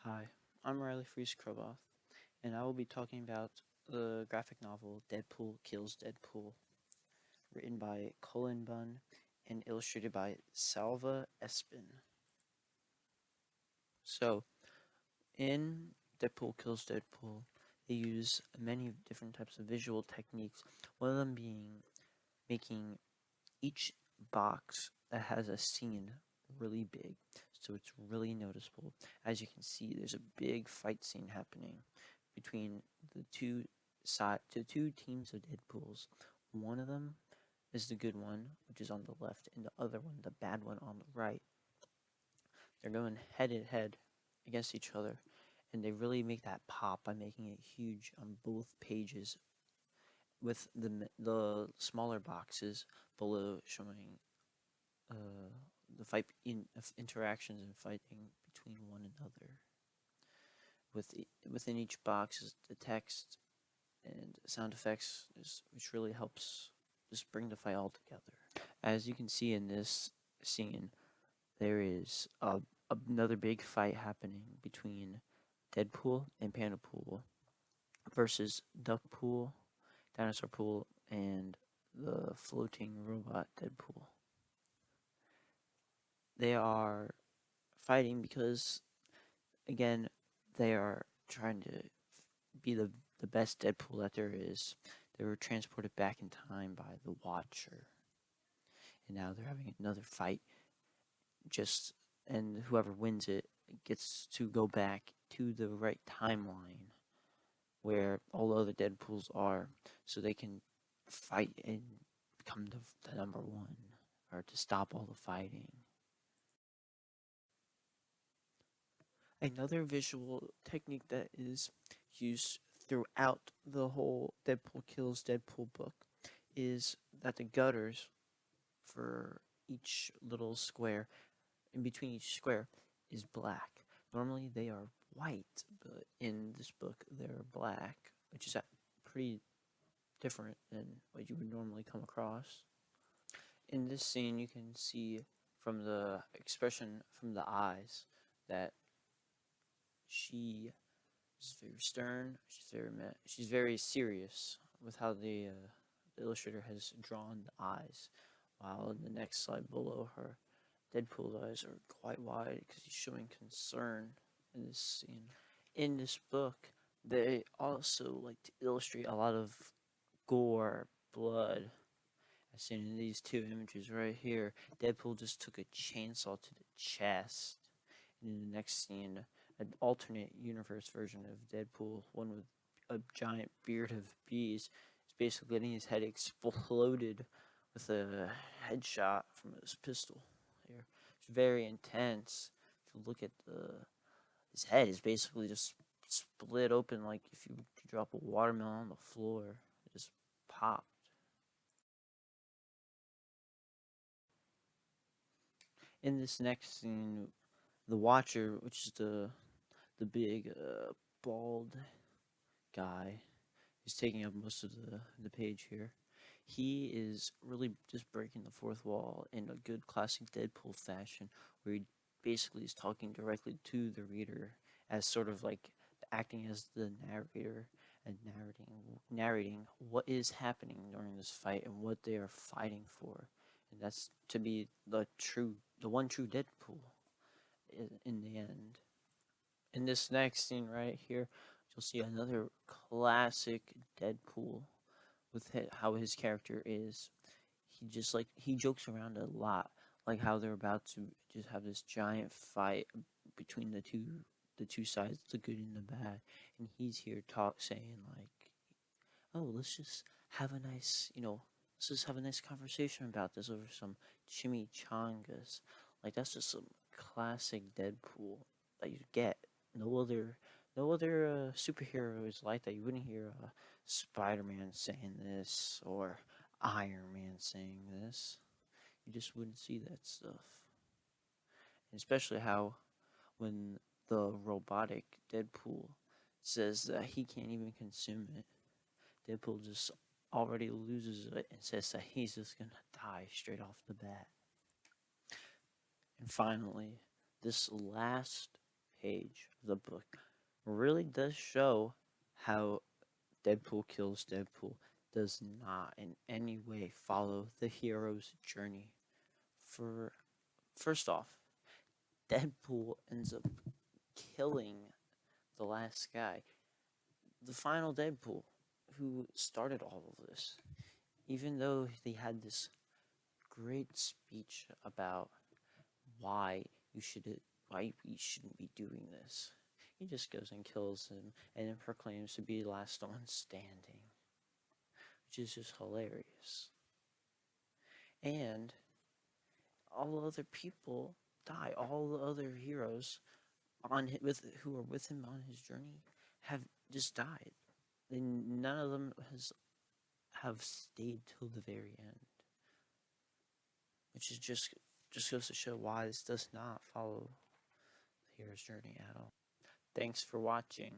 Hi, I'm Riley Frees-Kroboth, and I will be talking about the graphic novel Deadpool Kills Deadpool, written by Cullen Bunn and illustrated by Salva Espin. So, in Deadpool Kills Deadpool, they use many different types of visual techniques, one of them being making each box that has a scene really big, so it's really noticeable. As you can see, there's a big fight scene happening between the two teams of Deadpools. One of them is the good one, which is on the left, and the other one, the bad one, on the right. They're going head to head against each other, and they really make that pop by making it huge on both pages, with the smaller boxes below showing uh, the fight interactions and fighting between one another. Within each box is the text and sound effects, which really helps just bring the fight all together. As you can see in this scene, there is another big fight happening between Deadpool and Pandapool versus Duckpool, Dinosaur Pool, and the floating robot Deadpool. They are fighting because, again, they are trying to be the best Deadpool that there is. They were transported back in time by the Watcher, and now they're having another fight. And whoever wins it gets to go back to the right timeline where all the other Deadpools are, so they can fight and become the number one, or to stop all the fighting. Another visual technique that is used throughout the whole Deadpool Kills Deadpool book is that the gutters for each little square, in between each square, is black. Normally they are white, but in this book they're black, which is pretty different than what you would normally come across. In this scene, you can see from the expression from the eyes that she is very stern. She's very serious with how the illustrator has drawn the eyes, while in the next slide below her, Deadpool's eyes are quite wide because he's showing concern in this scene. In this book, they also like to illustrate a lot of gore, blood, as seen in these two images right here. Deadpool just took a chainsaw to the chest. And in the next scene, an alternate universe version of Deadpool, one with a giant beard of bees, is basically getting his head exploded with a headshot from his pistol here. It's very intense. If you look at his head is basically just split open like if you drop a watermelon on the floor. It just popped. In this next scene, the Watcher, which is the big bald guy, is taking up most of the page here. He is really just breaking the fourth wall in a good classic Deadpool fashion, where he basically is talking directly to the reader as sort of like acting as the narrator and narrating what is happening during this fight and what they are fighting for. And that's to be the one true Deadpool in the end. In this next scene right here, you'll see another classic Deadpool with how his character is. He jokes around a lot, like how they're about to just have this giant fight between the two sides, the good and the bad, and he's here saying like, "Oh, let's just have a nice conversation about this over some chimichangas." Like that's just some classic Deadpool that you get. No other superhero is like that. You wouldn't hear Spider-Man saying this or Iron Man saying this. You just wouldn't see that stuff. And especially how when the robotic Deadpool says that he can't even consume it, Deadpool just already loses it and says that he's just gonna die straight off the bat. And finally, this last page of the book really does show how Deadpool Kills Deadpool does not in any way follow the hero's journey. For first off, Deadpool ends up killing the last guy, the final Deadpool, who started all of this. Even though they had this great speech about why you shouldn't be doing this, he just goes and kills him and then proclaims to be the last one standing, which is just hilarious. And all the other people die. All the other heroes who are with him on his journey have just died. And none of them have stayed till the very end, which is just goes to show why this does not follow the hero's journey at all. Thanks for watching.